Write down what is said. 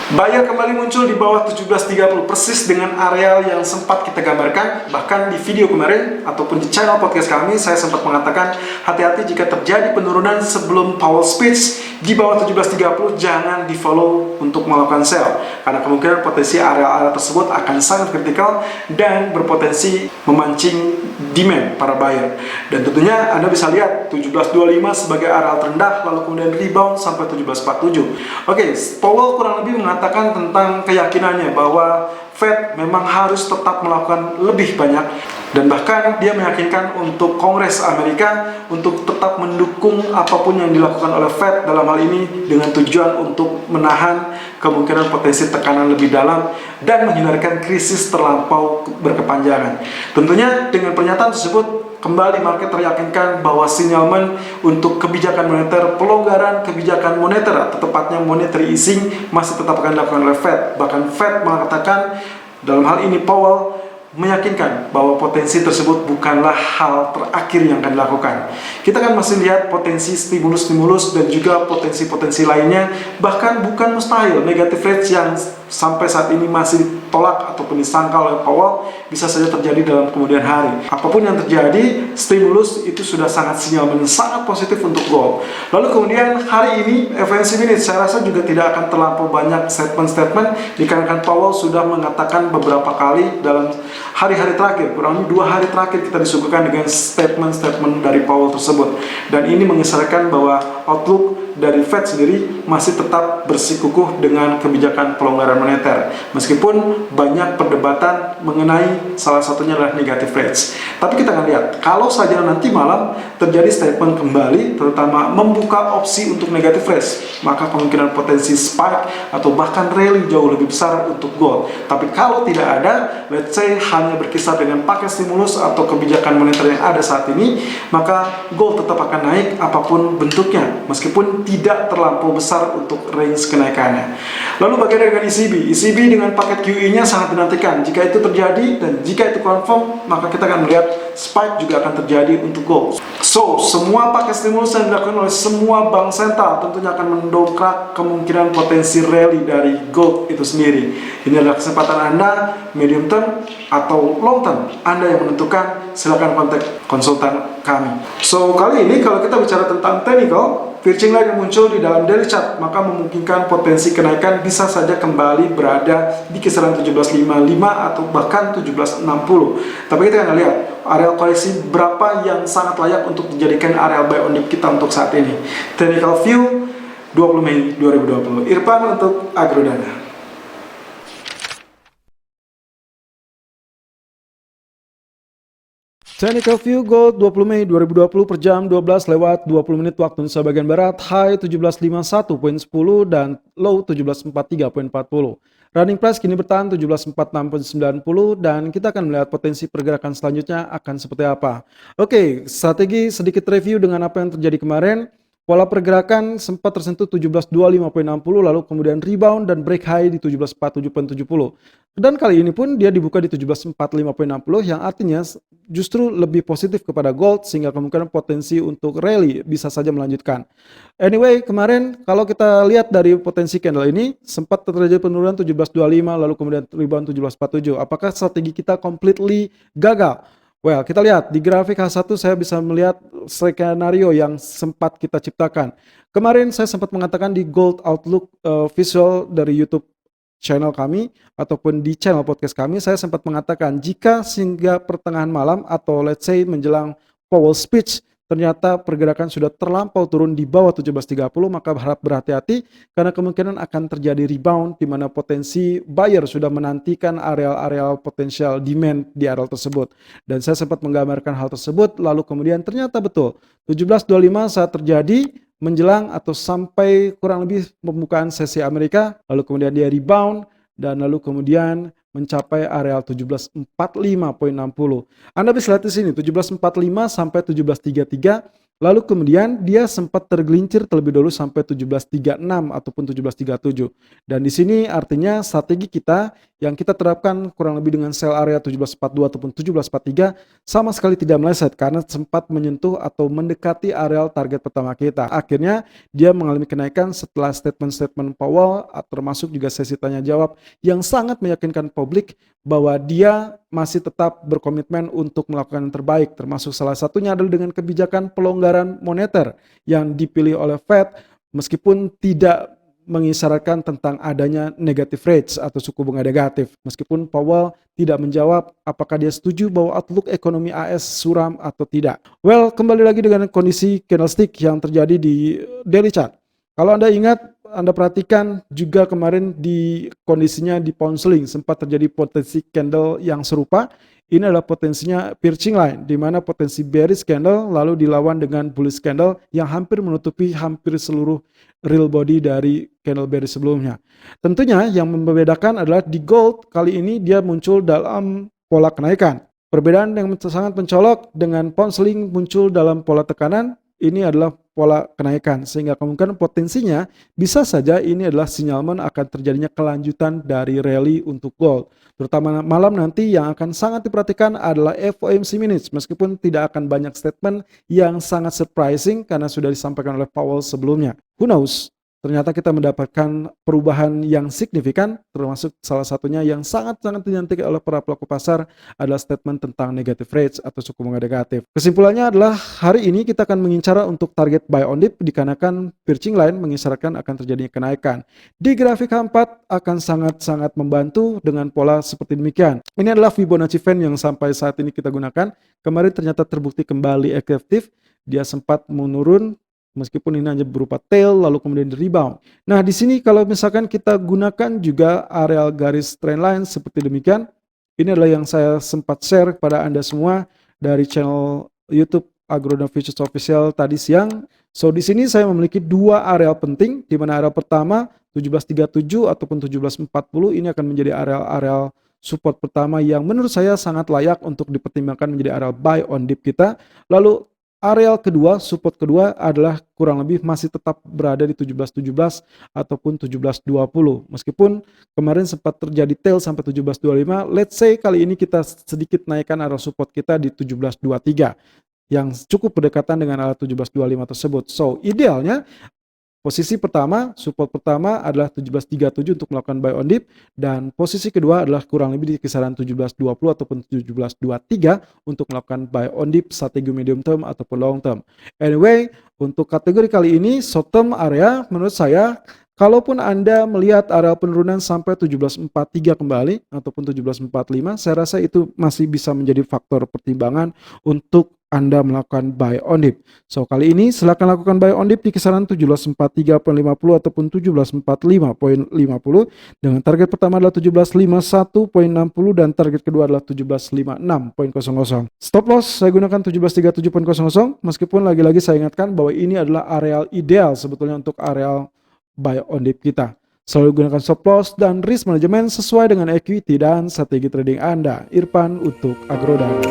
Buyer kembali muncul di bawah 17.30 persis dengan areal yang sempat kita gambarkan. Bahkan di video kemarin ataupun di channel podcast kami saya sempat mengatakan hati-hati jika terjadi penurunan sebelum Powell speech di bawah 17.30, jangan di follow untuk melakukan sell karena kemungkinan potensi area-area tersebut akan sangat kritikal dan berpotensi memancing demand para buyer. Dan tentunya Anda bisa lihat 17.25 sebagai area terendah lalu kemudian rebound sampai 17.47. Oke, Powell kurang lebih mengatakan tentang keyakinannya bahwa Fed memang harus tetap melakukan lebih banyak dan bahkan dia meyakinkan untuk Kongres Amerika untuk tetap mendukung apapun yang dilakukan oleh Fed dalam hal ini dengan tujuan untuk menahan kemungkinan potensi tekanan lebih dalam dan menghindarkan krisis terlampau berkepanjangan. Tentunya dengan pernyataan tersebut kembali market teryakinkan bahwa sinyalmen untuk kebijakan moneter, pelonggaran kebijakan moneter atau tepatnya monetary easing masih tetap akan dilakukan oleh Fed. Bahkan Fed mengatakan dalam hal ini Powell meyakinkan bahwa potensi tersebut bukanlah hal terakhir yang akan dilakukan. Kita kan masih lihat potensi stimulus-stimulus dan juga potensi-potensi lainnya, bahkan bukan mustahil negative rates yang sampai saat ini masih tolak ataupun disangka oleh Powell bisa saja terjadi dalam kemudian hari. Apapun yang terjadi, stimulus itu sudah sangat sinyal sangat positif untuk gold. Lalu kemudian hari ini FOMC minutes saya rasa juga tidak akan terlampau banyak statement-statement dikarenakan Powell sudah mengatakan beberapa kali dalam hari-hari terakhir, kurang lebih 2 hari terakhir kita disuguhkan dengan statement-statement dari Powell tersebut. Dan ini mengisyaratkan bahwa outlook dari Fed sendiri masih tetap bersikukuh dengan kebijakan pelonggaran moneter. Meskipun banyak perdebatan mengenai salah satunya adalah negative rates. Tapi kita akan lihat, kalau saja nanti malam terjadi statement kembali, terutama membuka opsi untuk negative rates, maka kemungkinan potensi spike atau bahkan rally jauh lebih besar untuk gold. Tapi kalau tidak ada, let's say hanya berkisar dengan pakai stimulus atau kebijakan moneter yang ada saat ini, maka gold tetap akan naik apapun bentuknya, meskipun tidak terlampau besar untuk range kenaikannya. Lalu bagaimana dengan ECB? ECB dengan paket QE-nya sangat dinantikan. Jika itu terjadi dan jika itu confirm, maka kita akan melihat spike juga akan terjadi untuk gold. So, semua paket stimulus yang dilakukan oleh semua bank sentral tentunya akan mendongkrak kemungkinan potensi rally dari gold itu sendiri. Ini adalah kesempatan Anda, medium term atau long term. Anda yang menentukan, silakan kontak konsultan kami. So, kali ini kalau kita bicara tentang technical, Virgin Line yang muncul di dalam daily chart maka memungkinkan potensi kenaikan bisa saja kembali berada di kisaran 17.55 atau bahkan 17.60. Tapi kita akan lihat area koleksi berapa yang sangat layak untuk dijadikan area buy on dip kita untuk saat ini. Technical view 20 Mei 2020. Irfan untuk Agrodana. Technical view gold 20 Mei 2020 per jam 12 lewat 20 menit waktu Indonesia bagian Barat, high 1751.10 dan low 1743.40. Running price kini bertahan 1746.90 dan kita akan melihat potensi pergerakan selanjutnya akan seperti apa. Oke, strategi sedikit review dengan apa yang terjadi kemarin. Pola pergerakan sempat tersentuh 1725.60 lalu kemudian rebound dan break high di 1747.70. Dan kali ini pun dia dibuka di 1745.60 yang artinya justru lebih positif kepada gold sehingga kemungkinan potensi untuk rally bisa saja melanjutkan. Anyway, kemarin kalau kita lihat dari potensi candle ini sempat terjadi penurunan 1725 lalu kemudian rebound 1747. Apakah strategi kita completely gagal? Well, kita lihat di grafik H1 saya bisa melihat skenario yang sempat kita ciptakan. Kemarin saya sempat mengatakan di Gold Outlook visual dari YouTube channel kami ataupun di channel podcast kami, saya sempat mengatakan jika hingga pertengahan malam atau let's say menjelang Powell speech ternyata pergerakan sudah terlampau turun di bawah 17.30, maka harap berhati-hati karena kemungkinan akan terjadi rebound di mana potensi buyer sudah menantikan areal-areal potensial demand di area tersebut. Dan saya sempat menggambarkan hal tersebut, lalu kemudian ternyata betul 17.25 saat terjadi menjelang atau sampai kurang lebih pembukaan sesi Amerika, lalu kemudian dia rebound dan lalu kemudian mencapai areal 1745.60. Anda bisa lihat di sini 1745 sampai 1733 Lalu kemudian dia sempat tergelincir terlebih dahulu sampai 17.36 ataupun 17.37. Dan di sini artinya strategi kita yang kita terapkan kurang lebih dengan sell area 17.42 ataupun 17.43 sama sekali tidak meleset karena sempat menyentuh atau mendekati areal target pertama kita. Akhirnya dia mengalami kenaikan setelah statement-statement Powell termasuk juga sesi tanya jawab yang sangat meyakinkan publik bahwa dia masih tetap berkomitmen untuk melakukan yang terbaik, termasuk salah satunya adalah dengan kebijakan pelonggaran moneter yang dipilih oleh Fed meskipun tidak mengisyaratkan tentang adanya negative rates atau suku bunga negatif. Meskipun Powell tidak menjawab apakah dia setuju bahwa outlook ekonomi AS suram atau tidak. Well, kembali lagi dengan kondisi candlestick yang terjadi di daily chart. Kalau Anda ingat, Anda perhatikan juga kemarin di kondisinya di pound sterling sempat terjadi potensi candle yang serupa. Ini adalah potensinya piercing line, di mana potensi bearish candle lalu dilawan dengan bullish candle yang hampir menutupi hampir seluruh real body dari candle bearish sebelumnya. Tentunya yang membedakan adalah di gold kali ini dia muncul dalam pola kenaikan. Perbedaan yang sangat mencolok dengan pound sterling muncul dalam pola tekanan. Ini adalah pola kenaikan sehingga kemungkinan potensinya bisa saja ini adalah sinyalmen akan terjadinya kelanjutan dari rally untuk gold. Terutama malam nanti yang akan sangat diperhatikan adalah FOMC minutes meskipun tidak akan banyak statement yang sangat surprising karena sudah disampaikan oleh Powell sebelumnya. Who knows? Ternyata kita mendapatkan perubahan yang signifikan, termasuk salah satunya yang sangat-sangat dinantikan oleh para pelaku pasar adalah statement tentang negative rates atau suku bunga negatif. Kesimpulannya adalah hari ini kita akan mengincar untuk target buy on dip dikarenakan piercing line mengisyaratkan akan terjadinya kenaikan. Di grafik H4 akan sangat-sangat membantu dengan pola seperti demikian. Ini adalah Fibonacci fan yang sampai saat ini kita gunakan. Kemarin ternyata terbukti kembali efektif, dia sempat menurun. Meskipun ini hanya berupa tail lalu kemudian rebound. Nah, di sini kalau misalkan kita gunakan juga areal garis trend line seperti demikian. Ini adalah yang saya sempat share kepada Anda semua dari channel YouTube Agronom Futures Official tadi siang. So di sini saya memiliki dua areal penting di mana areal pertama 17.37 ataupun 17.40 ini akan menjadi areal support pertama yang menurut saya sangat layak untuk dipertimbangkan menjadi areal buy on dip kita. Lalu areal kedua, support kedua adalah kurang lebih masih tetap berada di 17.17 ataupun 17.20. Meskipun kemarin sempat terjadi tail sampai 17.25, let's say kali ini kita sedikit naikkan area support kita di 17.23 yang cukup berdekatan dengan area 17.25 tersebut. So, idealnya posisi pertama, support pertama adalah 17.37 untuk melakukan buy on dip dan posisi kedua adalah kurang lebih di kisaran 17.20 ataupun 17.23 untuk melakukan buy on dip strategi medium term ataupun long term. Anyway, untuk kategori kali ini short term area menurut saya kalaupun Anda melihat area penurunan sampai 17.43 kembali ataupun 17.45, saya rasa itu masih bisa menjadi faktor pertimbangan untuk Anda melakukan buy on dip. So kali ini silakan lakukan buy on dip di kisaran 17.43.50 ataupun 17.45.50 dengan target pertama adalah 17.51.60 dan target kedua adalah 17.56.00. Stop loss saya gunakan 17.37.00 meskipun lagi-lagi saya ingatkan bahwa ini adalah areal ideal sebetulnya untuk areal buy on dip kita. Selalu gunakan stop loss dan risk management sesuai dengan equity dan strategi trading Anda. Irfan untuk Agrodana.